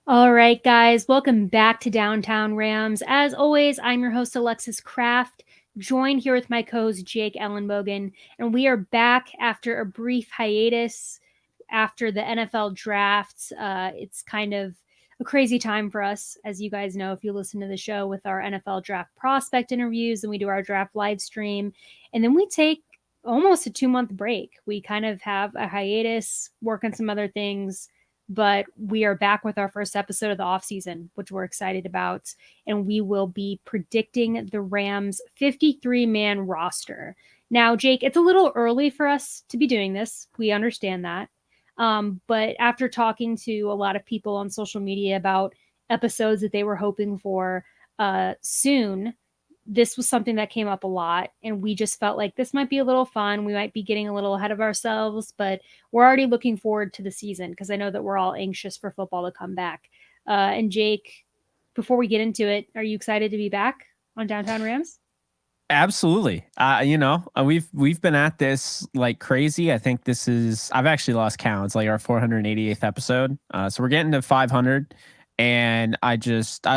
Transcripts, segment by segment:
All right, guys, welcome back to Downtown Rams. As always, I'm your host, Alexis Kraft, joined here with my co-host, Jake Ellenbogen, and we are back after a brief hiatus after the NFL drafts. It's kind of a crazy time for us, as you guys know, if you listen to the show with our NFL draft prospect interviews, and we do our draft live stream, and then we take almost a 2-month break. We kind of have a hiatus, work on some other things, but we are back with our first episode of the offseason, which we're excited about. And we will be predicting the Rams' 53-man roster. Now, Jake, it's a little early for us to be doing this. We understand that. But after talking to a lot of people on social media about episodes that they were hoping for soon, this was something that came up a lot, and we just felt like this might be a little fun. We might be getting a little ahead of ourselves, but we're already looking forward to the season because I know that we're all anxious for football to come back. And Jake, before we get into it, are you excited to be back on Downtown Rams? Absolutely. We've been at this like crazy. I think I've actually lost count. It's like our 488th episode. So we're getting to 500. And I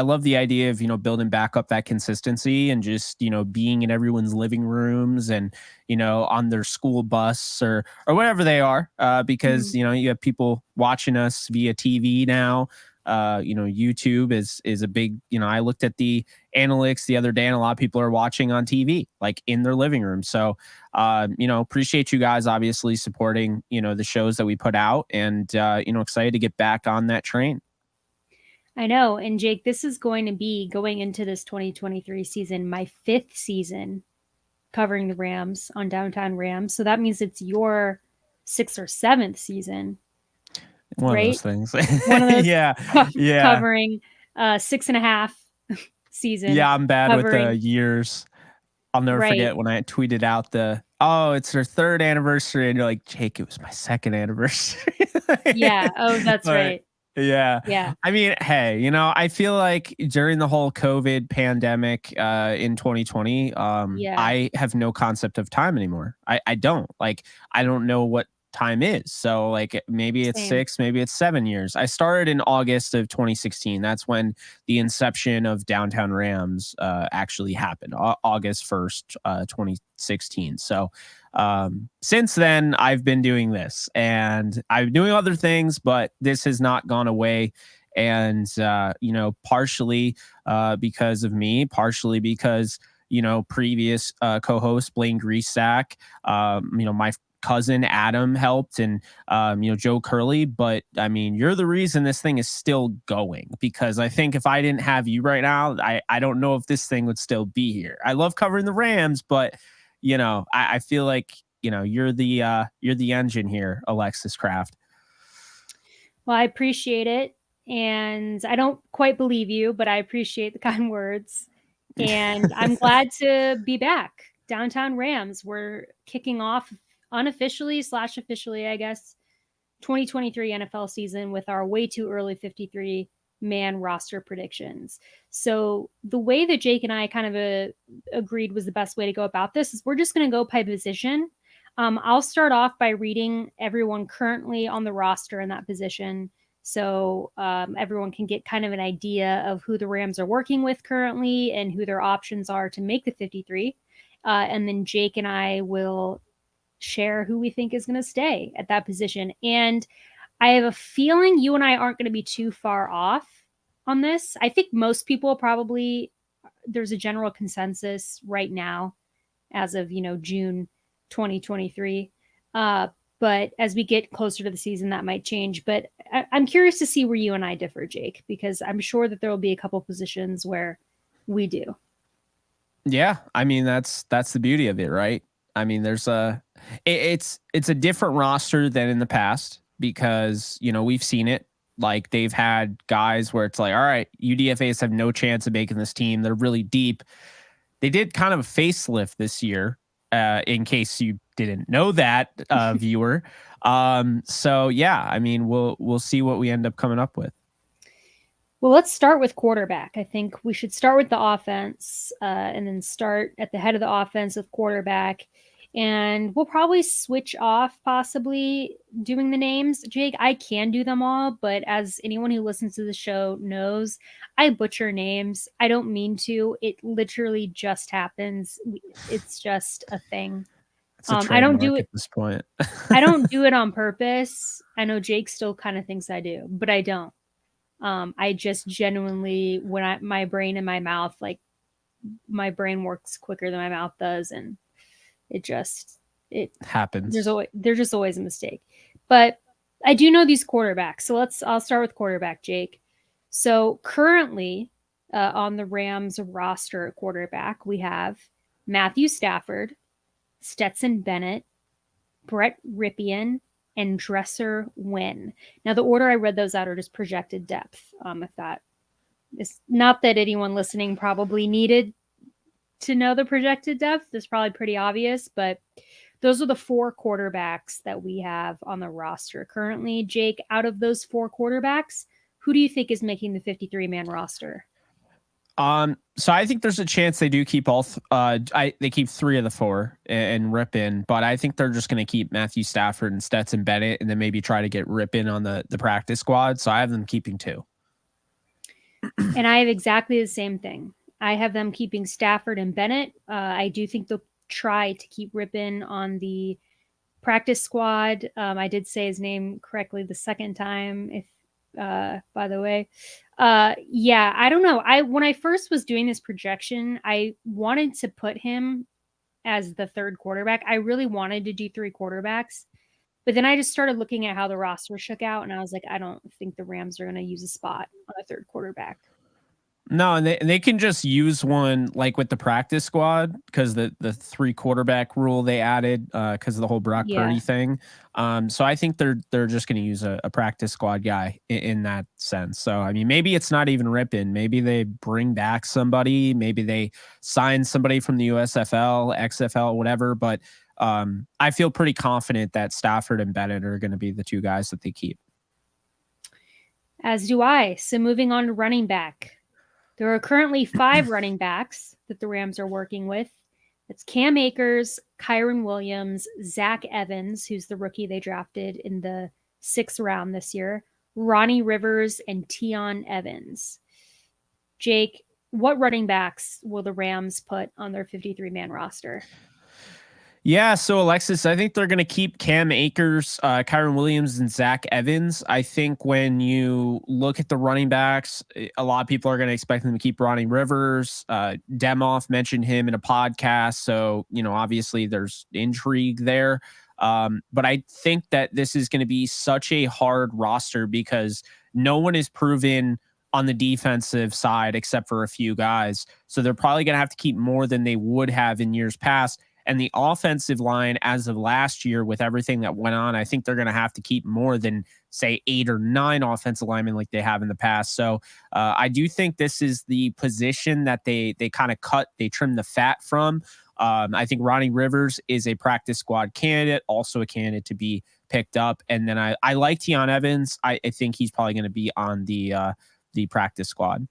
love the idea of, building back up that consistency and just, being in everyone's living rooms and, on their school bus or wherever they are. Because, you have people watching us via TV now. YouTube is a big, I looked at the analytics the other day, and a lot of people are watching on TV, like in their living room. So, appreciate you guys obviously supporting, the shows that we put out, and, excited to get back on that train. I know. And Jake, this is going to be going into this 2023 season, my 5th season covering the Rams on Downtown Rams. So that means it's your 6th or 7th season. One right? of those things. One of those yeah. covering 6.5 season. Yeah, I'm bad with the years. I'll never Right. forget when I tweeted out it's her 3rd anniversary, and you're like, Jake, it was my 2nd anniversary. Yeah. Oh, that's right. Yeah. Yeah. I mean, hey, I feel like during the whole COVID pandemic in 2020, Yeah. I have no concept of time anymore. I don't. Like, I don't know what time is. So, like, maybe it's Same. 6, maybe it's 7 years. I started in August of 2016. That's when the inception of Downtown Rams actually happened, August 1st, 2016. So, since then, I've been doing this, and I'm doing other things, but this has not gone away. And, partially because of me, partially because, previous co-host Blaine Greasack, my cousin Adam helped, and Joe Curley. But I mean, you're the reason this thing is still going, because I think if I didn't have you right now, I don't know if this thing would still be here. I love covering the Rams, but I feel like you're the engine here, Alexis Kraft. Well, I appreciate it, and I don't quite believe you, but I appreciate the kind words. And I'm glad to be back. Downtown Rams. We're kicking off unofficially/officially, I guess, 2023 NFL season with our way too early 53-man roster predictions. So the way that Jake and I kind of agreed was the best way to go about this is we're just going to go by position. I'll start off by reading everyone currently on the roster in that position, so everyone can get kind of an idea of who the Rams are working with currently and who their options are to make the 53. And then Jake and I will share who we think is going to stay at that position. And I have a feeling you and I aren't going to be too far off on this. I think most people probably, there's a general consensus right now as of, June 2023. But as we get closer to the season, that might change. But I'm curious to see where you and I differ, Jake, because I'm sure that there will be a couple positions where we do. Yeah, I mean, that's the beauty of it, right? I mean, it's a different roster than in the past, because we've seen it. Like, they've had guys where it's like, all right, UDFAs have no chance of making this team. They're really deep. They did kind of a facelift this year, in case you didn't know that, viewer. So yeah, I mean, we'll see what we end up coming up with. Well, let's start with quarterback. I think we should start with the offense and then start at the head of the offense with quarterback. And we'll probably switch off possibly doing the names. Jake, I can do them all, but as anyone who listens to the show knows, I butcher names. I don't mean to. It literally just happens. It's just a thing. It's a I don't do trademark it. at this point. I don't do it on purpose. I know Jake still kind of thinks I do, but I don't. I just genuinely, when my brain and my mouth, like my brain works quicker than my mouth does, and it just it Happens. there's just always a mistake. But I do know these quarterbacks, so I'll start with quarterback, Jake. So currently, on the Rams roster at quarterback, we have Matthew Stafford, Stetson Bennett, Brett Ripien, and Dresser Wynn. Now, the order I read those out are just projected depth. If that is not that anyone listening probably needed to know the projected depth, it's probably pretty obvious, but those are the 4 quarterbacks that we have on the roster currently. Jake, out of those 4 quarterbacks, who do you think is making the 53-man roster? So I think there's a chance they do keep they keep 3 of the 4 and Rip in, but I think they're just going to keep Matthew Stafford and Stetson Bennett, and then maybe try to get Rip in on the practice squad. So I have them keeping 2. And I have exactly the same thing. I have them keeping Stafford and Bennett. I do think they'll try to keep Ripien on the practice squad. I did say his name correctly the second time, if by the way. Yeah, I don't know. When I first was doing this projection, I wanted to put him as the 3rd quarterback. I really wanted to do 3 quarterbacks. But then I just started looking at how the roster shook out, and I was like, I don't think the Rams are going to use a spot on a 3rd quarterback. No, and they can just use one like with the practice squad, because the 3 quarterback rule they added because of the whole Brock Yeah. Purdy thing. So I think they're just going to use a practice squad guy in that sense. So I mean, maybe it's not even Rippin. Maybe they bring back somebody. Maybe they sign somebody from the USFL, XFL, whatever. But I feel pretty confident that Stafford and Bennett are going to be the 2 guys that they keep. As do I. So moving on to running back. There are currently 5 running backs that the Rams are working with. It's Cam Akers, Kyron Williams, Zach Evans, who's the rookie they drafted in the 6th round this year, Ronnie Rivers, and Tion Evans. Jake, what running backs will the Rams put on their 53-man roster? Yeah, so Alexis, I think they're going to keep Cam Akers, Kyron Williams, and Zach Evans. I think when you look at the running backs, a lot of people are going to expect them to keep Ronnie Rivers. Demoff mentioned him in a podcast, so obviously there's intrigue there. But I think that this is going to be such a hard roster because no one is proven on the defensive side except for a few guys. So they're probably going to have to keep more than they would have in years past. And the offensive line, as of last year, with everything that went on, I think they're going to have to keep more than, say, 8 or 9 offensive linemen like they have in the past. So I do think this is the position that they kind of they trim the fat from. I think Ronnie Rivers is a practice squad candidate, also a candidate to be picked up. And then I like Tion Evans. I think he's probably going to be on the practice squad.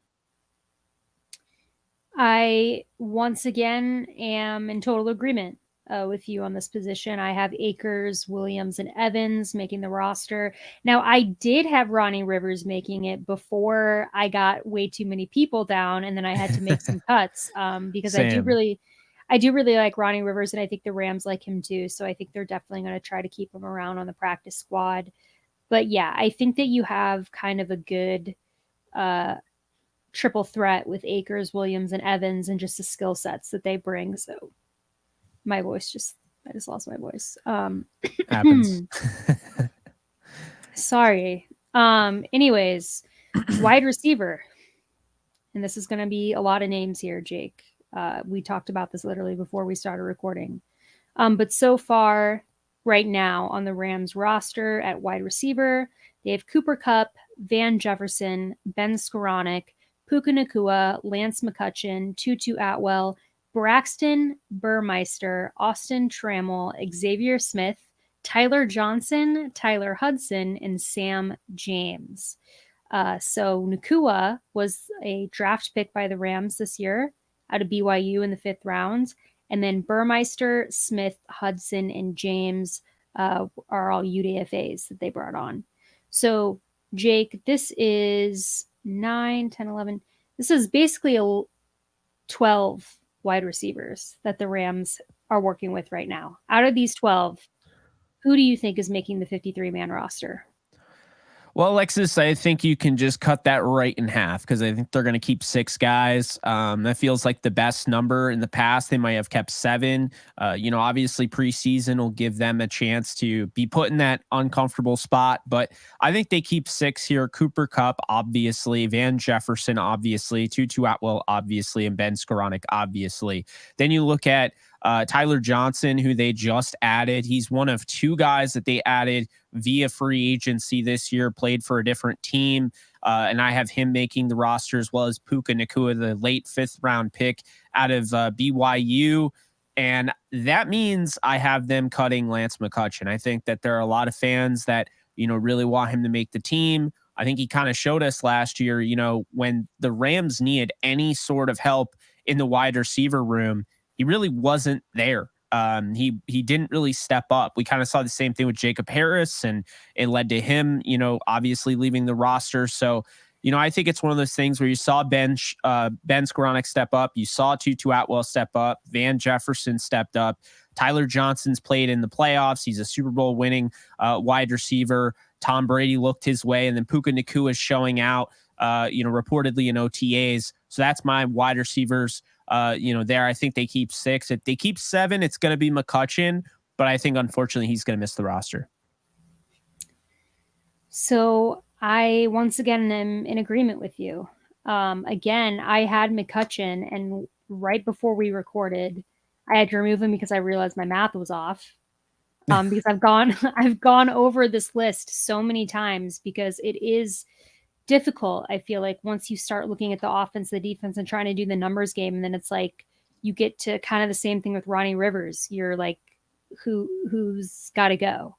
I once again am in total agreement with you on this position. I have Akers, Williams, and Evans making the roster. Now, I did have Ronnie Rivers making it before I got way too many people down, and then I had to make some cuts because I do really like Ronnie Rivers, and I think the Rams like him too. So I think they're definitely going to try to keep him around on the practice squad. But yeah, I think that you have kind of a good triple threat with Akers, Williams, and Evans, and just the skill sets that they bring. So I just lost my voice. Happens. Sorry. Anyways, wide receiver. And this is going to be a lot of names here, Jake. We talked about this literally before we started recording. But so far, right now on the Rams roster at wide receiver, they have Cooper Kupp, Van Jefferson, Ben Skoranek, Puka Nacua, Lance McCutcheon, Tutu Atwell, Braxton Burmeister, Austin Trammell, Xavier Smith, Tyler Johnson, Tyler Hudson, and Sam James. So Nacua was a draft pick by the Rams this year out of BYU in the 5th round. And then Burmeister, Smith, Hudson, and James are all UDFAs that they brought on. So, Jake, this is 9, 10, 11. This is basically 12 wide receivers that the Rams are working with right now. Out of these 12, who do you think is making the 53-man roster? Well, Alexis, I think you can just cut that right in half because I think they're going to keep 6 guys. That feels like the best number. In the past, they might have kept 7. Obviously preseason will give them a chance to be put in that uncomfortable spot, but I think they keep 6 here. Cooper Kupp, obviously, Van Jefferson, obviously, Tutu Atwell, obviously, and Ben Skoranek, obviously. Then you look at Tyler Johnson, who they just added. He's one of 2 guys that they added via free agency this year, played for a different team. And I have him making the roster, as well as Puka Nacua, the late 5th round pick out of BYU. And that means I have them cutting Lance McCutcheon. I think that there are a lot of fans that, really want him to make the team. I think he kind of showed us last year, when the Rams needed any sort of help in the wide receiver room, he really wasn't there. He didn't really step up. We kind of saw the same thing with Jacob Harris, and it led to him, obviously leaving the roster. So, I think it's one of those things where you saw Ben Skoranek step up, you saw Tutu Atwell step up, Van Jefferson stepped up, Tyler Johnson's played in the playoffs. He's a Super Bowl winning wide receiver. Tom Brady looked his way, and then Puka Nacua is showing out, reportedly in OTAs. So that's my wide receivers. There, I think they keep 6. If they keep 7, it's going to be McCutcheon, but I think unfortunately he's going to miss the roster. So I once again am in agreement with you. Again, I had McCutcheon, and right before we recorded, I had to remove him because I realized my math was off. Because I've gone over this list so many times because it is difficult. I feel like once you start looking at the offense, the defense, and trying to do the numbers game, and then it's like you get to kind of the same thing with Ronnie Rivers. You're like, who's got to go?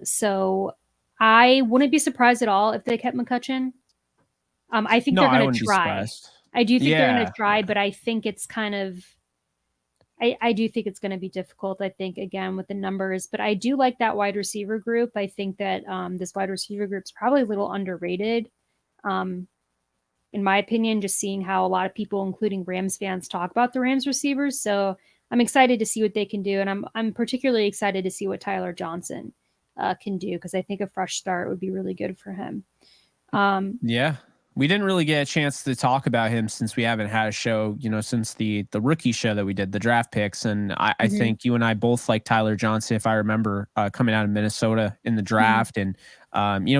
So I wouldn't be surprised at all if they kept McCutcheon. I think they're going to try. I do think they're going to try, but I think it's kind of. I do think it's going to be difficult, I think, again, with the numbers. But I do like that wide receiver group. I think that this wide receiver group is probably a little underrated, in my opinion, just seeing how a lot of people, including Rams fans, talk about the Rams receivers. So I'm excited to see what they can do. And I'm particularly excited to see what Tyler Johnson can do, because I think a fresh start would be really good for him. Yeah. We didn't really get a chance to talk about him since we haven't had a show, since the rookie show that we did, the draft picks. And I think you and I both like Tyler Johnson, if I remember, coming out of Minnesota in the draft. And,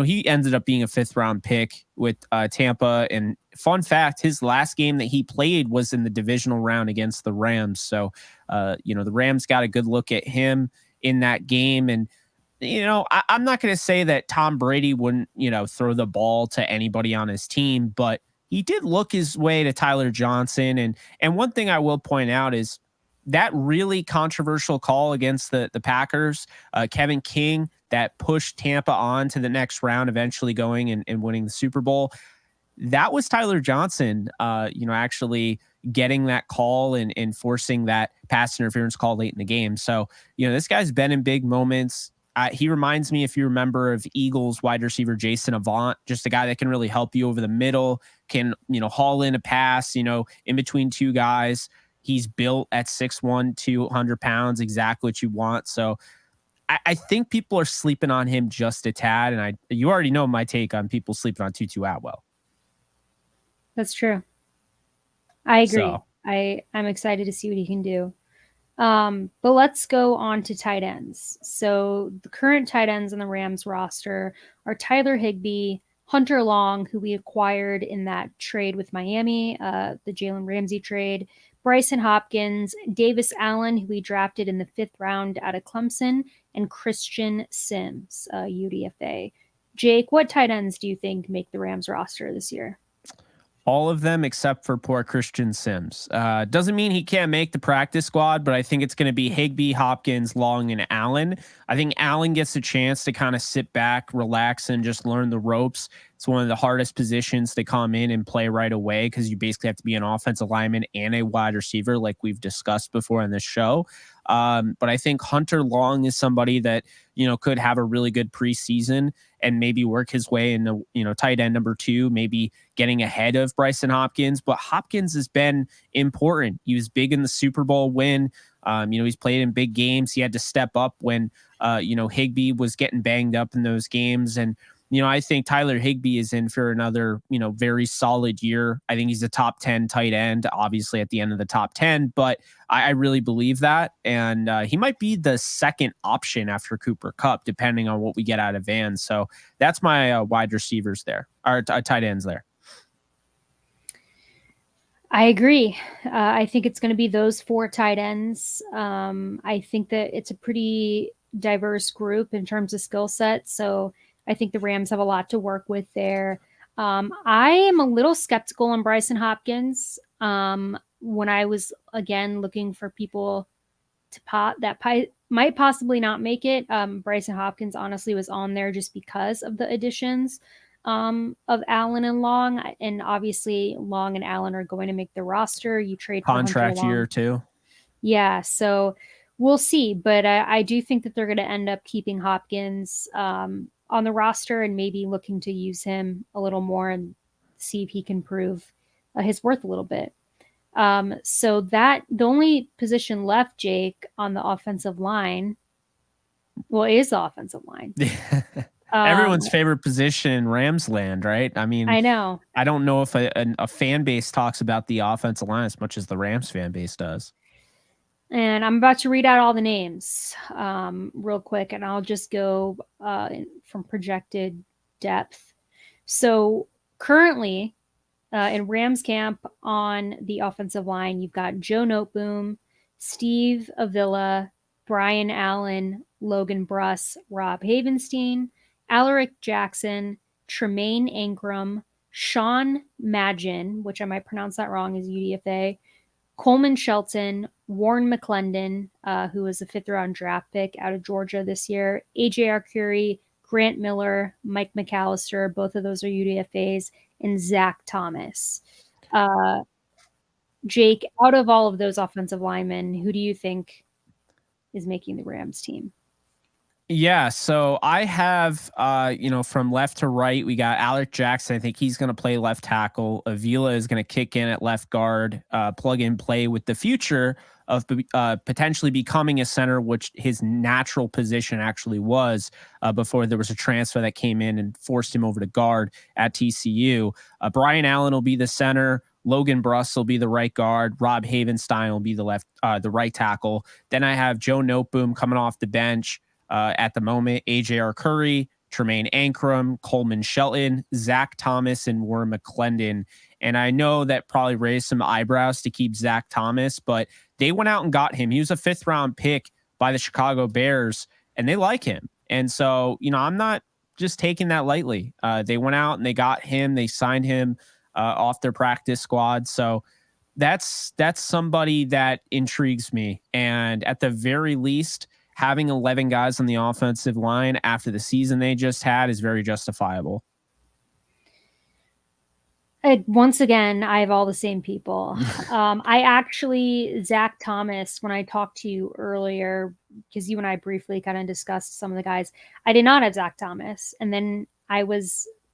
he ended up being a 5th round pick with Tampa. And fun fact, his last game that he played was in the divisional round against the Rams. So, the Rams got a good look at him in that game. And, I'm not going to say that Tom Brady wouldn't, throw the ball to anybody on his team, but he did look his way to Tyler Johnson. And one thing I will point out is that really controversial call against the Packers, Kevin King, that pushed Tampa on to the next round, eventually going and winning the Super Bowl. That was Tyler Johnson, actually getting that call and forcing that pass interference call late in the game. So, this guy's been in big moments. He reminds me, if you remember, of Eagles wide receiver Jason Avant, just a guy that can really help you over the middle, can, haul in a pass, in between 2 guys. He's built at 6'1", 200 pounds, exactly what you want. So I think people are sleeping on him just a tad. And you already know my take on people sleeping on Tutu Atwell. That's true. I agree. So. I'm excited to see what he can do. But let's go on to tight ends. So the current tight ends on the Rams roster are Tyler Higbee, Hunter Long, who we acquired in that trade with Miami, the Jalen Ramsey trade, Bryson Hopkins, Davis Allen, who we drafted in the 5th round out of Clemson, and Christian Sims, UDFA. Jake, what tight ends do you think make the Rams roster this year? All of them except for poor Christian Sims. Doesn't mean he can't make the practice squad, but I think it's going to be Higbee, Hopkins, Long, and Allen. I think Allen gets a chance to kind of sit back, relax, and just learn the ropes. It's one of the hardest positions to come in and play right away because you basically have to be an offensive lineman and a wide receiver, like we've discussed before on this show. But I think Hunter Long is somebody that could have a really good preseason and maybe work his way into tight end number 2, maybe getting ahead of Bryson Hopkins. But Hopkins has been important. He was big in the Super Bowl win. He's played in big games. He had to step up when Higbee was getting banged up in those games. And I think Tyler Higbee is in for another, very solid year. I think he's a top 10 tight end, obviously at the end of the top 10, but I really believe that. And he might be the second option after Cooper Kupp, depending on what we get out of Vans. So that's my wide receivers there, or tight ends there. I agree. I think it's going to be those 4 tight ends. I think that it's a pretty diverse group in terms of skill set. So I think the Rams have a lot to work with there. I am a little skeptical on Bryson Hopkins. When I was, again, looking for people to might possibly not make it, Bryson Hopkins honestly was on there just because of the additions of Allen and Long. And obviously, Long and Allen are going to make the roster. You trade for Hunter Contract year Long. too. Yeah, so we'll see. But I do think that they're going to end up keeping Hopkins on the roster and maybe looking to use him a little more and see if he can prove his worth a little bit. So that the only position left, Jake, on the offensive line, is the offensive line. Everyone's favorite position in Rams land, right? I mean, I know. I don't know if a fan base talks about the offensive line as much as the Rams fan base does. And I'm about to read out all the names real quick, and I'll just go from projected depth. So currently in Rams camp on the offensive line, you've got Joe Noteboom, Steve Avila, Brian Allen, Logan Bruss, Rob Havenstein, Alaric Jackson, Tremaine Ingram, Sean Magin, which I might pronounce that wrong, is UDFA, Coleman Shelton, Warren McClendon, who was a 5th-round draft pick out of Georgia this year, AJ Arcuri, Grant Miller, Mike McAllister, both of those are UDFAs, and Zach Thomas. Jake, out of all of those offensive linemen, who do you think is making the Rams team? Yeah, so I have, from left to right, we got Alec Jackson. I think he's going to play left tackle. Avila is going to kick in at left guard, plug and play with the future of potentially becoming a center, which his natural position actually was before there was a transfer that came in and forced him over to guard at TCU. Brian Allen will be the center. Logan Bruss will be the right guard. Rob Havenstein will be the right tackle. Then I have Joe Noteboom coming off the bench. At the moment, AJ Arcuri, Tremaine Ankrum, Coleman Shelton, Zach Thomas, and Warren McClendon. And I know that probably raised some eyebrows to keep Zach Thomas, but they went out and got him. He was a 5th-round pick by the Chicago Bears, and they like him. And so, I'm not just taking that lightly. They went out and they got him. They signed him off their practice squad. So that's somebody that intrigues me. And at the very least, having 11 guys on the offensive line after the season they just had is very justifiable. Once again, I have all the same people. Zach Thomas, when I talked to you earlier, because you and I briefly kind of discussed some of the guys, I did not have Zach Thomas. And then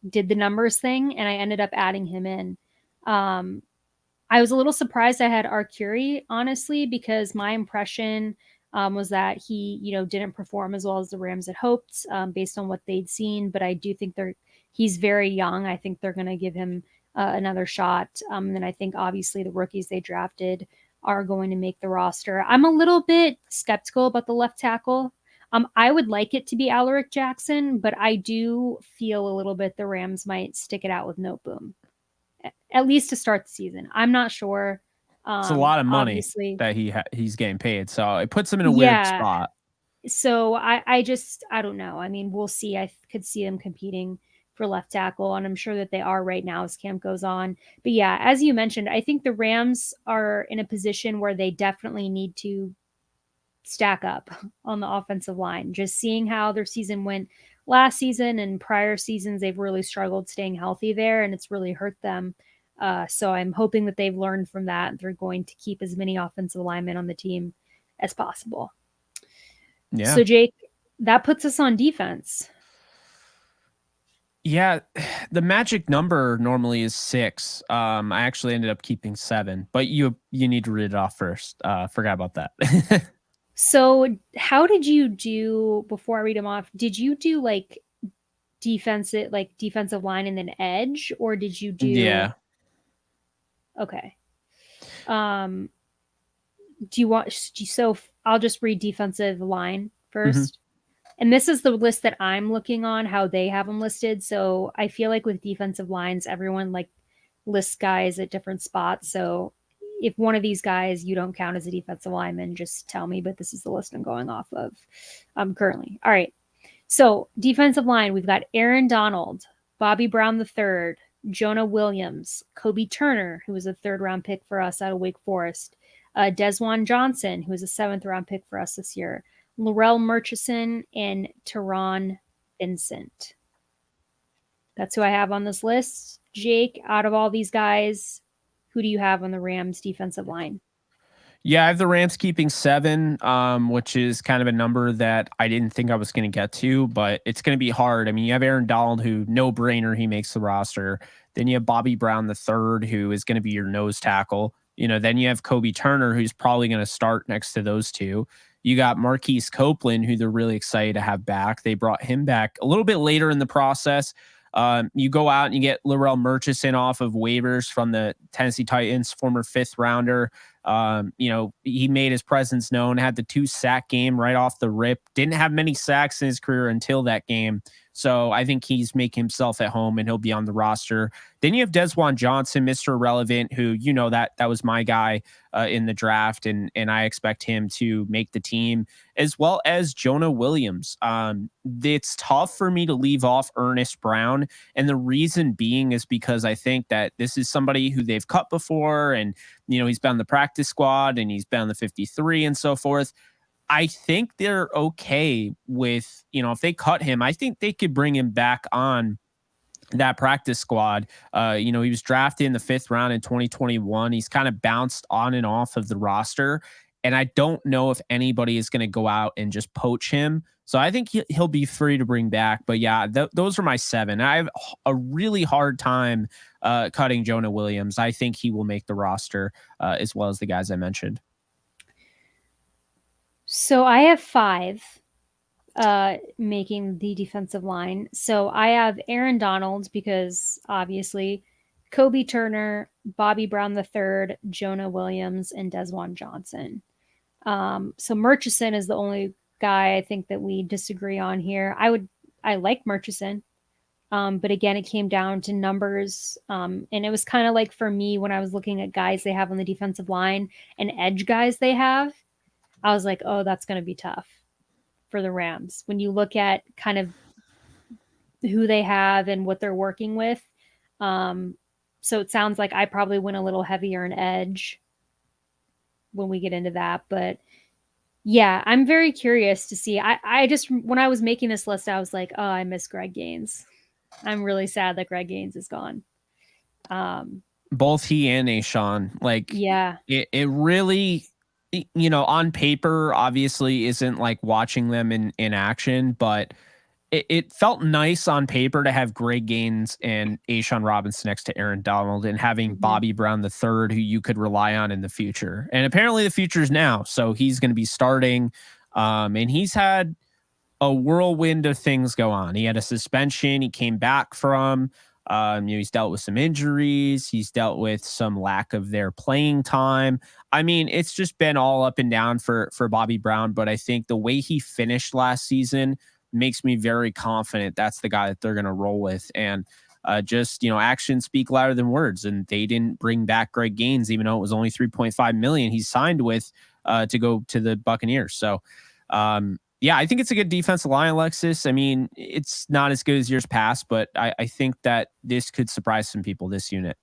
did the numbers thing and I ended up adding him in. I was a little surprised I had Arcuri, honestly, because my impression was that he, didn't perform as well as the Rams had hoped based on what they'd seen. But I do think he's very young. I think they're going to give him another shot. And then I think obviously the rookies they drafted are going to make the roster. I'm a little bit skeptical about the left tackle. I would like it to be Alaric Jackson, but I do feel a little bit the Rams might stick it out with Noteboom, at least to start the season. I'm not sure. It's a lot of money obviously that he's getting paid, so it puts him in a weird spot. So I don't know. I mean, we'll see. I could see them competing for left tackle, and I'm sure that they are right now as camp goes on. But yeah, as you mentioned, I think the Rams are in a position where they definitely need to stack up on the offensive line. Just seeing how their season went last season and prior seasons, they've really struggled staying healthy there, and it's really hurt them. So I'm hoping that they've learned from that. They're going to keep as many offensive linemen on the team as possible. Yeah. So, Jake, that puts us on defense. Yeah, the magic number normally is 6. I actually ended up keeping 7, but you need to read it off first. Forgot about that. So, how did you do before I read them off? Did you do like defensive line and then edge, or did you do Yeah. okay? Um, do you want so I'll just read defensive line Mhm. first. And this is the list that I'm looking on, how they have them listed. So I feel like with defensive lines, everyone like lists guys at different spots. So if one of these guys you don't count as a defensive lineman, just tell me. But this is the list I'm going off of currently. All right. So defensive line, we've got Aaron Donald, Bobby Brown III, Jonah Williams, Kobe Turner, who was a third-round pick for us out of Wake Forest, Desjuan Johnson, who was a seventh-round pick for us this year, Laurel Murchison, and Teron Vincent. That's who I have on this list. Jake, out of all these guys, who do you have on the Rams defensive line? Yeah, I have the Rams keeping 7, which is kind of a number that I didn't think I was going to get to, but it's going to be hard. I mean, you have Aaron Donald, who no brainer, he makes the roster. Then you have Bobby Brown the third, who is going to be your nose tackle. Then you have Kobe Turner, who's probably going to start next to those two. You got Marquise Copeland, who they're really excited to have back. They brought him back a little bit later in the process. You go out and you get Laurel Murchison off of waivers from the Tennessee Titans, former 5th rounder. He made his presence known, had the 2-sack game right off the rip, didn't have many sacks in his career until that game. So I think he's making himself at home and he'll be on the roster. Then you have Desjuan Johnson, Mr. Relevant, who, that was my guy in the draft. And I expect him to make the team, as well as Jonah Williams. It's tough for me to leave off Ernest Brown. And the reason being is because I think that this is somebody who they've cut before. And, he's been on the practice squad and he's been on the 53 and so forth. I think they're okay with, if they cut him, I think they could bring him back on that practice squad. He was drafted in the 5th round in 2021. He's kind of bounced on and off of the roster. And I don't know if anybody is going to go out and just poach him. So I think he'll be free to bring back. But yeah, those are my 7. I have a really hard time cutting Jonah Williams. I think he will make the roster as well as the guys I mentioned. So I have 5 making the defensive line. So I have Aaron Donald because obviously Kobe Turner, Bobby Brown III, Jonah Williams, and Desjuan Johnson. So Murchison is the only guy I think that we disagree on here. I like Murchison. But again, it came down to numbers. And it was kind of like for me when I was looking at guys they have on the defensive line and edge guys they have, I was like, oh, that's going to be tough for the Rams. When you look at kind of who they have and what they're working with. So it sounds like I probably went a little heavier in edge when we get into that. But yeah, I'm very curious to see. I just, when I was making this list, I was like, oh, I miss Greg Gaines. I'm really sad that Greg Gaines is gone. Both he and Ashawn, Yeah. it really, on paper, obviously isn't like watching them in action, but it felt nice on paper to have Greg Gaines and Ashawn Robinson next to Aaron Donald and having Bobby Brown the third, who you could rely on in the future. And apparently the future is now. So he's going to be starting. And he's had a whirlwind of things go on. He had a suspension he came back from. He's dealt with some injuries. He's dealt with some lack of their playing time. I mean, it's just been all up and down for Bobby Brown. But I think the way he finished last season makes me very confident that's the guy that they're going to roll with. And actions speak louder than words. And they didn't bring back Greg Gaines, even though it was only $3.5 million he signed with to go to the Buccaneers. So Yeah, I think it's a good defensive line, Alexis. I mean, it's not as good as years past, but I think that this could surprise some people, this unit.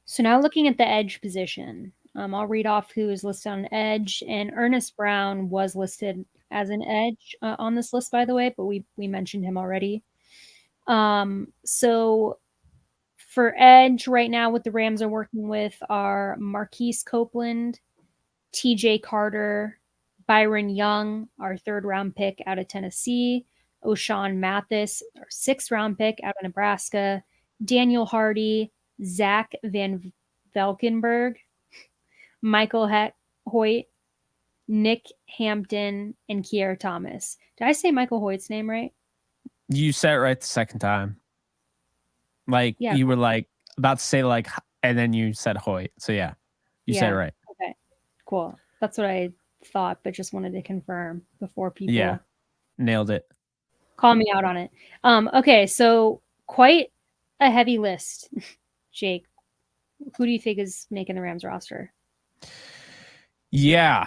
So now looking at the edge position, I'll read off who is listed on edge, and Ernest Brown was listed as an edge on this list, by the way, but we mentioned him already. So for edge right now, what the Rams are working with are Marquise Copeland, TJ Carter, Byron Young, our 3rd-round pick out of Tennessee, O'Shawn Mathis, our 6th-round pick out of Nebraska, Daniel Hardy, Zach Van Valkenburg, Michael Hoyt, Nick Hampton, and Kier Thomas. Did I say Michael Hoyt's name right? You said it right the second time. Like, Yeah. you were like about to say like, and then you said Hoyt. So yeah, you said it right. Okay, cool. That's what I thought, but just wanted to confirm before people nailed it. Call me out on it. Okay, so quite a heavy list. Jake, who do you think is making the Rams roster? Yeah.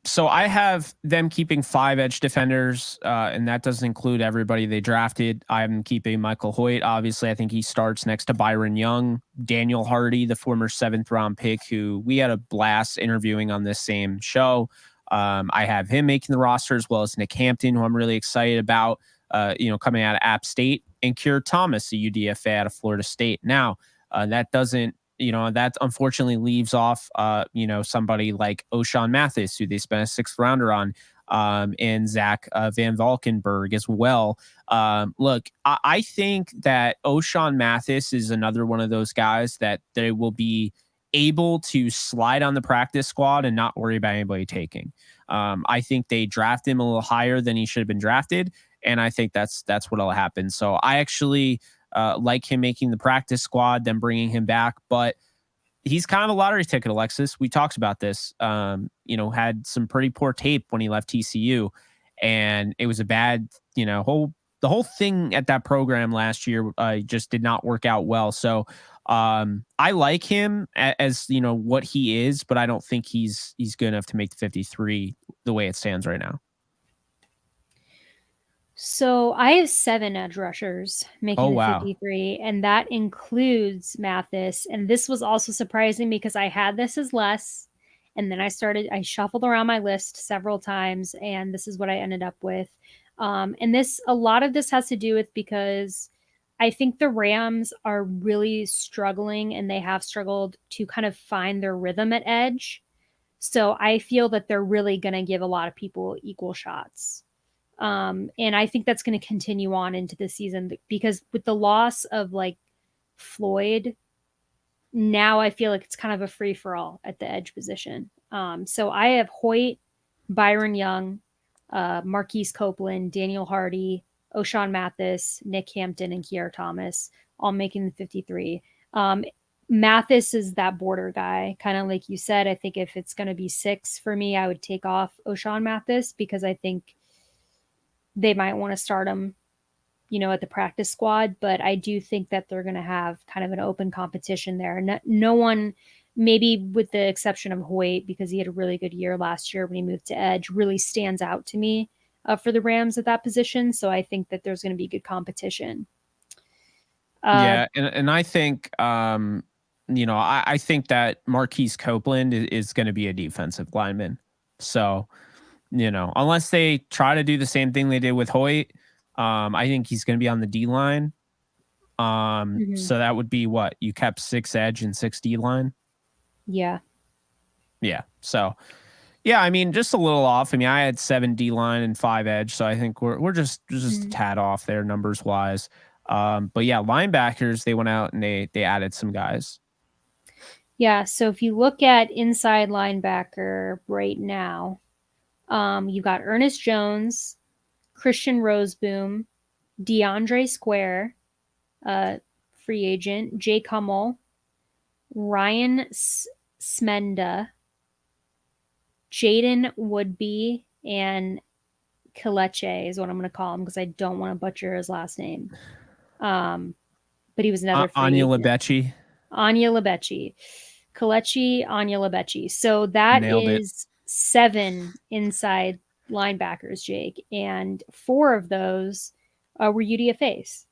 So I have them keeping 5 edge defenders, and that doesn't include everybody they drafted. I'm keeping Michael Hoyt. Obviously, I think he starts next to Byron Young, Daniel Hardy, the former 7th-round pick, who we had a blast interviewing on this same show. I have him making the roster, as well as Nick Hampton, who I'm really excited about, coming out of App State, and Kier Thomas, a UDFA out of Florida State. Now, that doesn't, that unfortunately leaves off, somebody like O'Shawn Mathis, who they spent a 6th-rounder on, and Zach Van Valkenburg as well. Look, I think that O'Shawn Mathis is another one of those guys that they will be able to slide on the practice squad and not worry about anybody taking. I think they draft him a little higher than he should have been drafted, and I think that's what'll happen. So I actually like him making the practice squad, then bringing him back. But he's kind of a lottery ticket, Alexis. We talked about this. Had some pretty poor tape when he left TCU, and it was a bad, the whole thing at that program last year just did not work out well. So I like him as what he is, but I don't think he's good enough to make the 53 the way it stands right now. So I have 7 edge rushers making the 53, and that includes Mathis. And this was also surprising because I had this as less, and then I shuffled around my list several times, and this is what I ended up with. And a lot of this has to do with because I think the Rams are really struggling, and they have struggled to kind of find their rhythm at edge. So I feel that they're really going to give a lot of people equal shots. And I think that's going to continue on into the season because with the loss of like Floyd, now I feel like it's kind of a free for all at the edge position. So I have Hoyt, Byron Young, Marquise Copeland, Daniel Hardy, O'Shawn Mathis, Nick Hampton, and Kier Thomas all making the 53. Mathis is that border guy, kind of like you said. I think if it's going to be 6 for me, I would take off O'Shawn Mathis because I think they might want to start him, at the practice squad. But I do think that they're going to have kind of an open competition there. No one, maybe with the exception of Hoyt, because he had a really good year last year when he moved to edge, really stands out to me for the Rams at that position. So I think that there's going to be good competition. And I think, I think that Marquise Copeland is going to be a defensive lineman. So, unless they try to do the same thing they did with Hoyt, I think he's going to be on the D line. So that would be what you kept 6 edge and 6 D line. Yeah. So, I mean, just a little off. I mean, I had 7 D line and 5 edge, so I think we're just a tad off there numbers wise. But yeah, linebackers, they went out and they added some guys. Yeah. So if you look at inside linebacker right now, you've got Ernest Jones, Christian Roseboom, DeAndre Square, free agent, Jake Hummel, Ryan Smenda, Jaden Woodby, and Kelechi is what I'm going to call him because I don't want to butcher his last name. But he was another free Anya agent. Lebechi. Anya Lebechi. Kelechi, Anya Lebechi. So that Nailed is 7 inside linebackers, Jake, and 4 of those were UDFAs.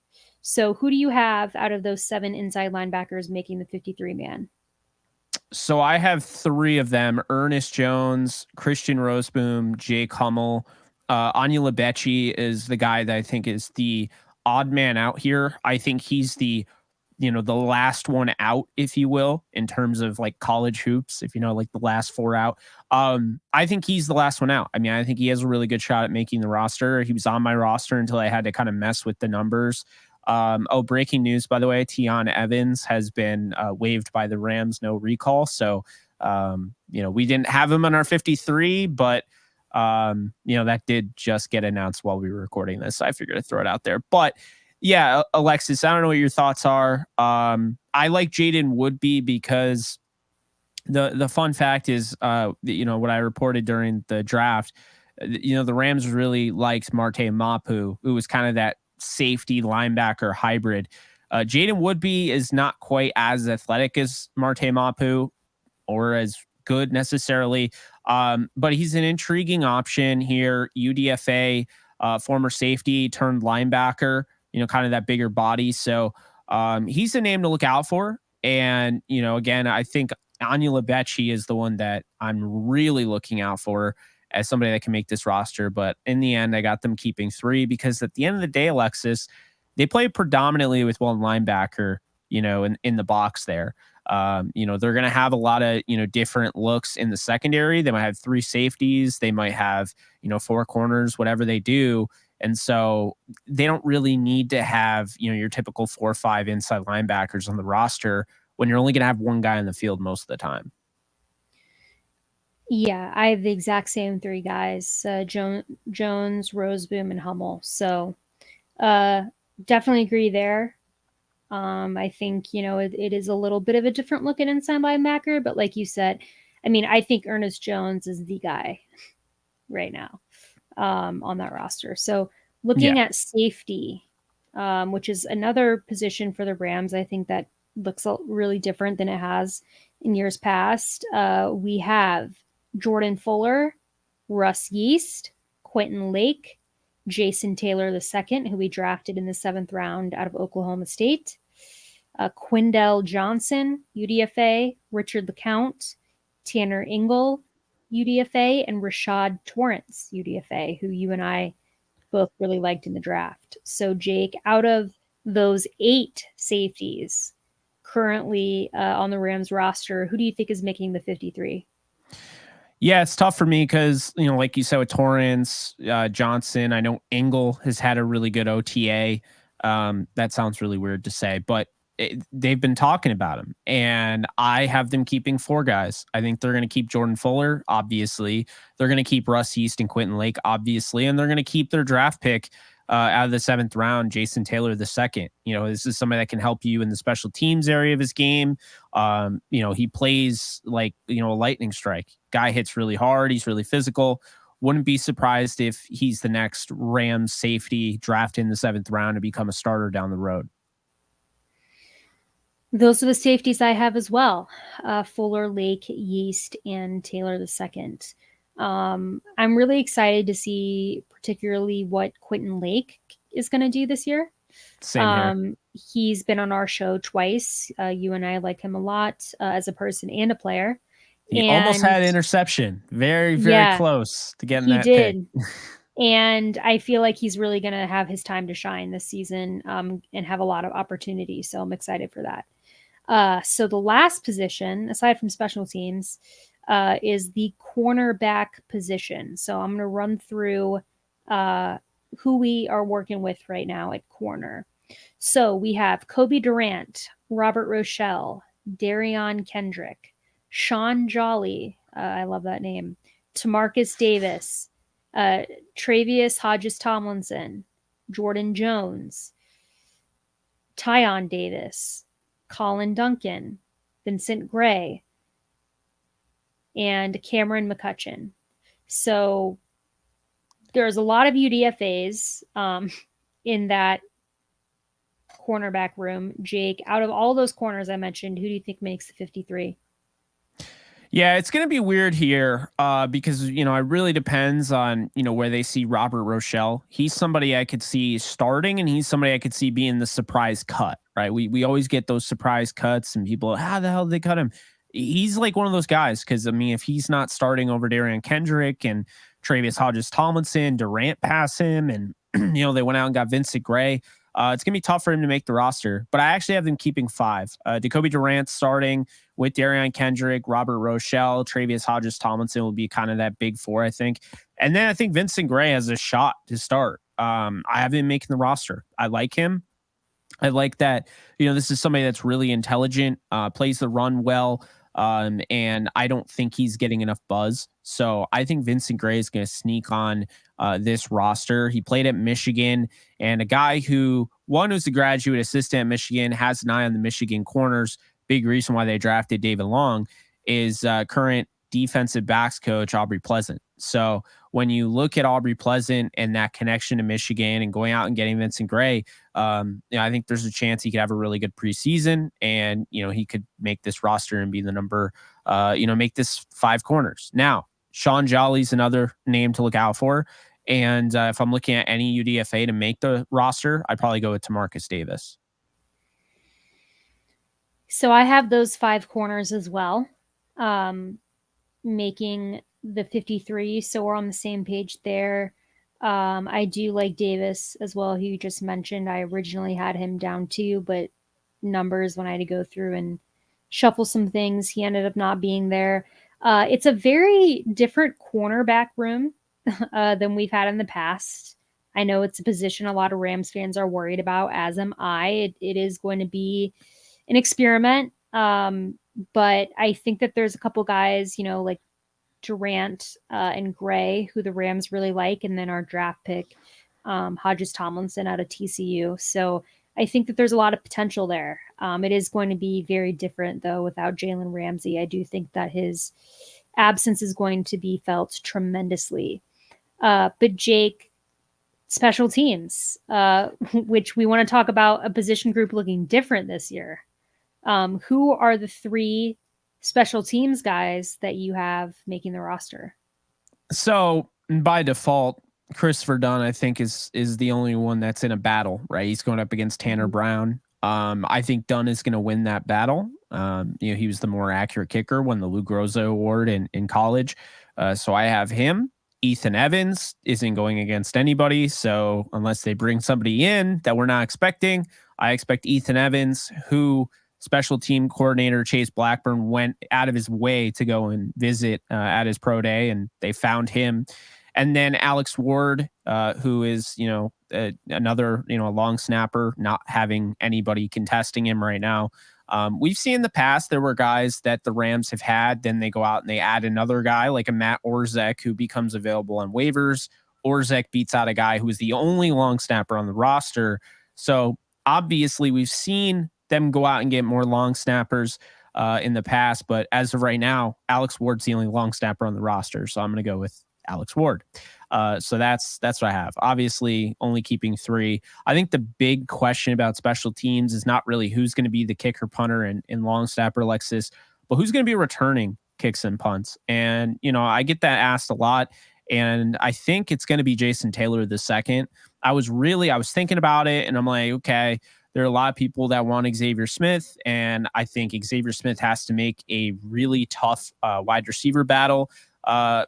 So who do you have out of those 7 inside linebackers making the 53 man? So I have 3 of them: Ernest Jones, Christian Roseboom, Jake Hummel. Anya Lebechi is the guy that I think is the odd man out here. I think he's the last one out, if you will, in terms of like college hoops, if you know, like the last 4 out. I think he's the last one out. I mean, I think he has a really good shot at making the roster. He was on my roster until I had to kind of mess with the numbers. Breaking news, by the way, Tiyon Evans has been waived by the Rams, no recall. So, we didn't have him on our 53, but that did just get announced while we were recording this. So I figured I'd throw it out there. But yeah, Alexis, I don't know what your thoughts are. I like Jaden Woodby because the fun fact is, what I reported during the draft, the Rams really liked Marte Mapu, who was kind of that safety linebacker hybrid. Jaden Woodby is not quite as athletic as Marte Mapu or as good necessarily, but he's an intriguing option here. UDFA, former safety turned linebacker, kind of that bigger body. So he's a name to look out for. And, again, I think Anya Lebechi is the one that I'm really looking out for as somebody that can make this roster. But in the end, I got them keeping 3 because at the end of the day, Alexis, they play predominantly with one linebacker, in the box there. They're going to have a lot of, different looks in the secondary. They might have 3 safeties. They might have, 4 corners, whatever they do. And so they don't really need to have, your typical 4 or 5 inside linebackers on the roster when you're only going to have one guy in the field most of the time. Yeah, I have the exact same 3 guys, Jones, Roseboom, and Hummel. So definitely agree there. I think, it is a little bit of a different look at inside linebacker, but like you said, I mean, I think Ernest Jones is the guy right now on that roster. So looking Yeah. at safety, which is another position for the Rams, I think that looks really different than it has in years past. We have Jordan Fuller, Russ Yeast, Quentin Lake, Jason Taylor II, who we drafted in the 7th round out of Oklahoma State, Quindell Johnson, UDFA, Richard LeCount, Tanner Ingle, UDFA, and Rashad Torrance, UDFA, who you and I both really liked in the draft. So, Jake, out of those 8 safeties currently on the Rams roster, who do you think is making the 53? Yeah, it's tough for me because, like you said with Torrance, Johnson, I know Engel has had a really good OTA. That sounds really weird to say, but they've been talking about him, and I have them keeping 4 guys. I think they're going to keep Jordan Fuller, obviously. They're going to keep Russ Yeast and Quentin Lake, obviously, and they're going to keep their draft pick out of the 7th round, Jason Taylor II. This is somebody that can help you in the special teams area of his game. He plays like, a lightning strike. Guy hits really hard. He's really physical. Wouldn't be surprised if he's the next Rams safety drafted in the 7th round to become a starter down the road. Those are the safeties I have as well. Fuller, Lake, Yeast, and Taylor II. I'm really excited to see particularly what Quentin Lake is going to do this year. Same here. He's been on our show twice. You and I like him a lot as a person and a player. He almost And had interception. Very, very yeah, close to getting he that pick. did. And I feel like he's really going to have his time to shine this season and have a lot of opportunity. So I'm excited for that. So the last position, aside from special teams, is the cornerback position. So I'm going to run through who we are working with right now at corner. So we have Kobe Durant, Robert Rochelle, Darion Kendrick, Sean Jolly. I love that name. Tamarcus Davis, tre'vius Hodges Tomlinson, Jordan Jones, Tyon Davis, Colin Duncan, Vincent Gray, and Cameron McCutcheon. So there's a lot of UDFAs in that cornerback room. Jake, out of all those corners I mentioned, who do you think makes the 53? Yeah, it's going to be weird here because, it really depends on, where they see Robert Rochelle. He's somebody I could see starting, and he's somebody I could see being the surprise cut, right? We always get those surprise cuts, and people, how the hell did they cut him? He's like one of those guys because, I mean, if he's not starting over Darian Kendrick and Tre'vius Hodges Tomlinson, Durant pass him, and, they went out and got Vincent Gray. It's going to be tough for him to make the roster, but I actually have them keeping five. Jacoby Durant starting with Darian Kendrick, Robert Rochelle, Tre'vius Hodges Tomlinson will be kind of that big four, I think. And then I think Vincent Gray has a shot to start. I have him making the roster. I like him. I like that, this is somebody that's really intelligent, plays the run well, and I don't think he's getting enough buzz. So I think Vincent Gray is going to sneak on this roster. He played at Michigan, and a guy who's a graduate assistant at Michigan, has an eye on the Michigan corners. Big reason why they drafted David Long is current defensive backs coach Aubrey Pleasant. So when you look at Aubrey Pleasant and that connection to Michigan and going out and getting Vincent Gray, I think there's a chance he could have a really good preseason, and he could make this roster and be the number, make this five corners. Now, Sean Jolly's another name to look out for, and if I'm looking at any UDFA to make the roster, I'd probably go with Tamarcus Davis. So I have those five corners as well, making the 53. So we're on the same page there. I do like Davis as well, who you just mentioned. I originally had him down too, but numbers, when I had to go through and shuffle some things, he ended up not being there. It's a very different cornerback room than we've had in the past. I know it's a position a lot of Rams fans are worried about, as am I. It is going to be an experiment. But I think that there's a couple guys, like Durant and Gray, who the Rams really like, and then our draft pick, Hodges Tomlinson out of TCU. So I think that there's a lot of potential there. It is going to be very different, though, without Jalen Ramsey. I do think that his absence is going to be felt tremendously. But Jake, special teams, which we want to talk about a position group looking different this year. Who are the three special teams guys that you have making the roster? So by default, Christopher Dunn, I think, is the only one that's in a battle, right? He's going up against Tanner Brown. I think Dunn is going to win that battle. He was the more accurate kicker, won the Lou Groza Award in college. So I have him. Ethan Evans isn't going against anybody. So unless they bring somebody in that we're not expecting, I expect Ethan Evans, who special team coordinator Chase Blackburn went out of his way to go and visit at his pro day, and they found him. And then Alex Ward, who is, another, long snapper, not having anybody contesting him right now. We've seen in the past, there were guys that the Rams have had, then they go out and they add another guy like a Matt Orzek, who becomes available on waivers. Orzek beats out a guy who is the only long snapper on the roster. So obviously we've seen them go out and get more long snappers in the past, but as of right now, Alex Ward's the only long snapper on the roster. So I'm going to go with Alex Ward. So that's what I have. Obviously, only keeping three. I think the big question about special teams is not really who's going to be the kicker, punter, and long snapper, Alexis, but who's going to be returning kicks and punts. And I get that asked a lot, and I think it's going to be Jason Taylor the second. I was thinking about it, and I'm like, okay, there are a lot of people that want Xavier Smith, and I think Xavier Smith has to make a really tough wide receiver battle,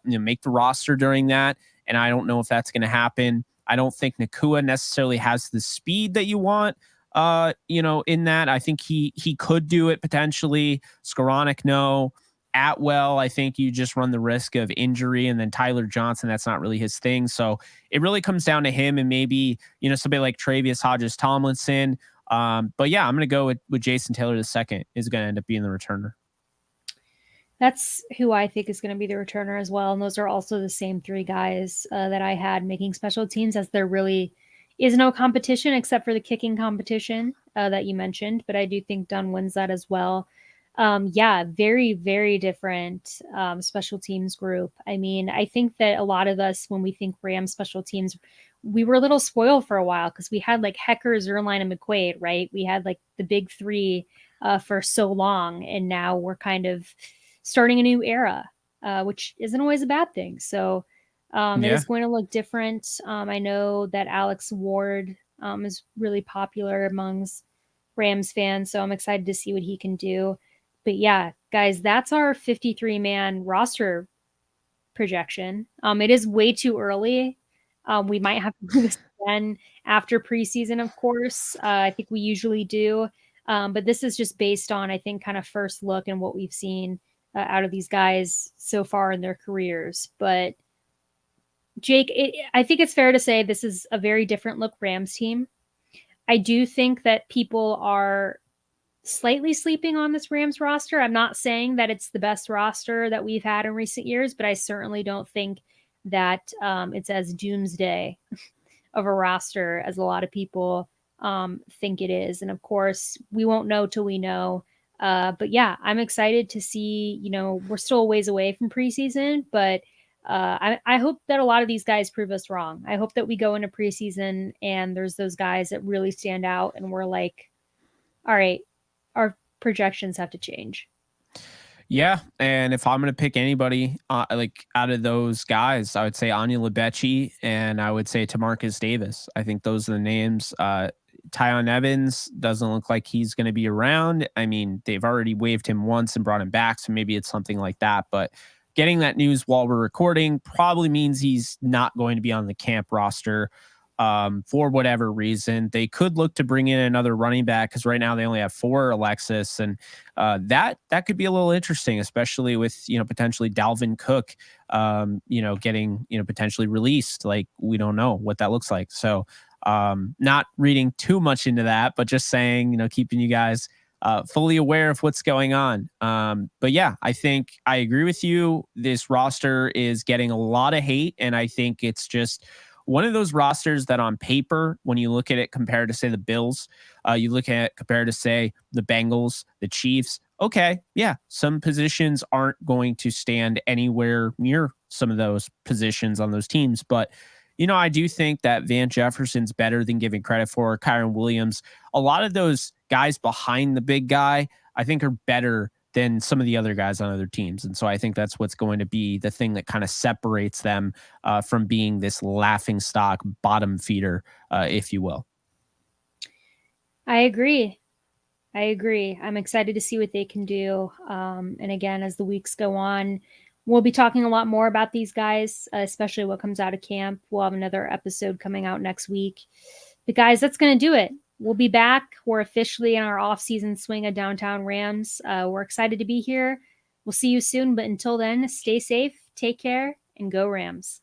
make the roster during that. And I don't know if that's going to happen. I don't think Nakua necessarily has the speed that you want, in that. I think he could do it potentially. Skoranek, no. Atwell, I think you just run the risk of injury. And then Tyler Johnson, that's not really his thing. So it really comes down to him and maybe, somebody like Tre'vius Hodges Tomlinson. But yeah, I'm going to go with Jason Taylor the second is going to end up being the returner. That's who I think is going to be the returner as well. And those are also the same three guys that I had making special teams, as there really is no competition except for the kicking competition that you mentioned. But I do think Dunn wins that as well. Very, very different special teams group. I mean, I think that a lot of us, when we think Rams special teams, we were a little spoiled for a while because we had like Hecker, Zerline, and McQuaid, right? We had like the big three for so long. And now we're kind of starting a new era, which isn't always a bad thing. So it Yeah. is going to look different. I know that Alex Ward is really popular amongst Rams fans, so I'm excited to see what he can do. But yeah, guys, that's our 53-man roster projection. It is way too early. We might have to do this again after preseason, of course. I think we usually do. But this is just based on, I think, kind of first look and what we've seen out of these guys so far in their careers. But Jake, I think it's fair to say this is a very different look Rams team. I do think that people are slightly sleeping on this Rams roster. I'm not saying that it's the best roster that we've had in recent years, but I certainly don't think that it's as doomsday of a roster as a lot of people think it is. And of course, we won't know till we know. But yeah, I'm excited to see. We're still a ways away from preseason, but I hope that a lot of these guys prove us wrong. I hope that we go into preseason and there's those guys that really stand out, and we're like, all right, our projections have to change. Yeah, and if I'm gonna pick anybody, like out of those guys, I would say Anya Lebechi and I would say Tamarcus Davis. I think those are the names. Tyon Evans doesn't look like he's going to be around. I mean, they've already waived him once and brought him back, so maybe it's something like that. But getting that news while we're recording probably means he's not going to be on the camp roster for whatever reason. They could look to bring in another running back because right now they only have four, Alexis, and that could be a little interesting, especially with potentially Dalvin Cook, getting potentially released. Like we don't know what that looks like. So not reading too much into that, but just saying, keeping you guys fully aware of what's going on. But yeah, I think I agree with you. This roster is getting a lot of hate, and I think it's just one of those rosters that on paper, when you look at it compared to say the Bills, you look at it compared to say the Bengals, the Chiefs. Okay, yeah, some positions aren't going to stand anywhere near some of those positions on those teams, but I do think that Van Jefferson's better than giving credit for. Kyron Williams, a lot of those guys behind the big guy, I think are better than some of the other guys on other teams. And so I think that's what's going to be the thing that kind of separates them from being this laughing stock bottom feeder, if you will. I agree. I'm excited to see what they can do. And again, as the weeks go on, we'll be talking a lot more about these guys, especially what comes out of camp. We'll have another episode coming out next week. But guys, that's going to do it. We'll be back. We're officially in our off-season swing of Downtown Rams. We're excited to be here. We'll see you soon. But until then, stay safe, take care, and go Rams.